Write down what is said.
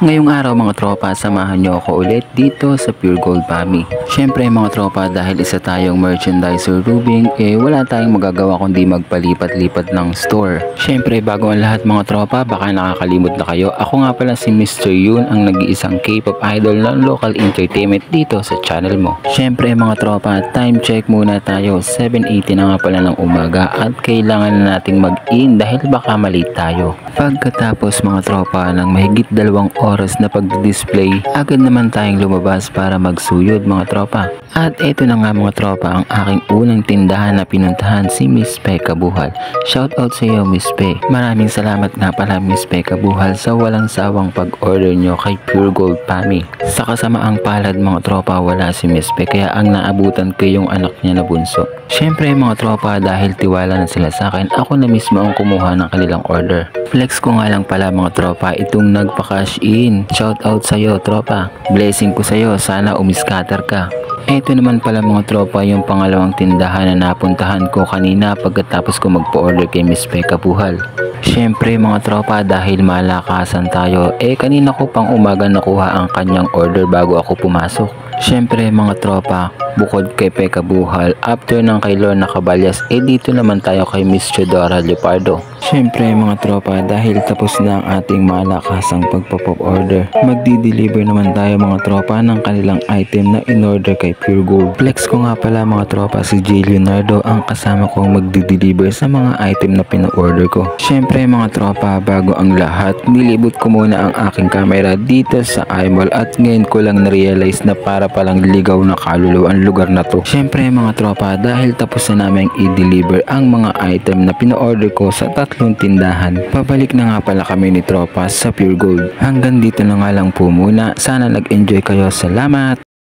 Ngayong araw mga tropa, samahan nyo ako ulit dito sa Pure Gold Pami. Syempre mga tropa, dahil isa tayong merchandiser Rubing, wala tayong magagawa kundi magpalipat-lipat ng store. Syempre bago ang lahat mga tropa, baka nakakalimot na kayo. Ako nga pala si Mr. Yun, ang nag-iisang K-pop idol ng local entertainment dito sa channel mo. Syempre mga tropa, time check muna tayo. 7:80 na nga pala ng umaga at kailangan na nating mag-in dahil baka malate tayo. Pagkatapos mga tropa ng mahigit 2 oras na pag-display, agad naman tayong lumabas para magsuyod mga tropa. At eto na nga mga tropa, ang aking unang tindahan na pinuntahan, si Miss Pe Kabuhal. Shoutout sa iyo Miss Pe. Maraming salamat nga pala Miss Pe Kabuhal sa walang sawang pag-order nyo kay Pure Gold Pami. Sa kasamaang palad mga tropa, wala si Miss Pe kaya ang naabutan ko yung anak niya na bunso. Syempre mga tropa, dahil tiwala na sila sa akin, ako na mismo ang kumuha ng kanilang order. Flex ko nga lang pala mga tropa itong nagpa-cash in. Shoutout sa iyo tropa. Blessing ko sa iyo, sana umiskater ka. Ito naman pala mga tropa yung pangalawang tindahan na napuntahan ko kanina pagkatapos ko magpa-order kay Miss Pe Kabuhal. Syempre mga tropa, dahil malakasan tayo, kanina ko pang umaga nakuha ang kanyang order bago ako pumasok. Syempre mga tropa, bukod kay Pe Kabuhal, after ng kay Lorna Caballas, dito naman tayo kay Miss Chodora Leopardo. Syempre mga tropa, dahil tapos na ang ating malakasang pagpa-pop order, magdi-deliver naman tayo mga tropa ng kanilang item na in-order kay Pure Gold. Flex ko nga pala mga tropa, si J. Leonardo ang kasama kong magdi-deliver sa mga item na pina-order ko. Syempre mga tropa, bago ang lahat, nilibot ko muna ang aking camera dito sa iMall at ngayon ko lang na-realize na para palang ligaw na kaluluwa ang lugar na to. Syempre mga tropa, dahil tapos na namin i-deliver ang mga item na pina-order ko sa 3 tindahan, pabalik na nga pala kami ni tropa sa Pure Gold. Hanggang dito na nga lang po muna. Sana nag-enjoy kayo. Salamat!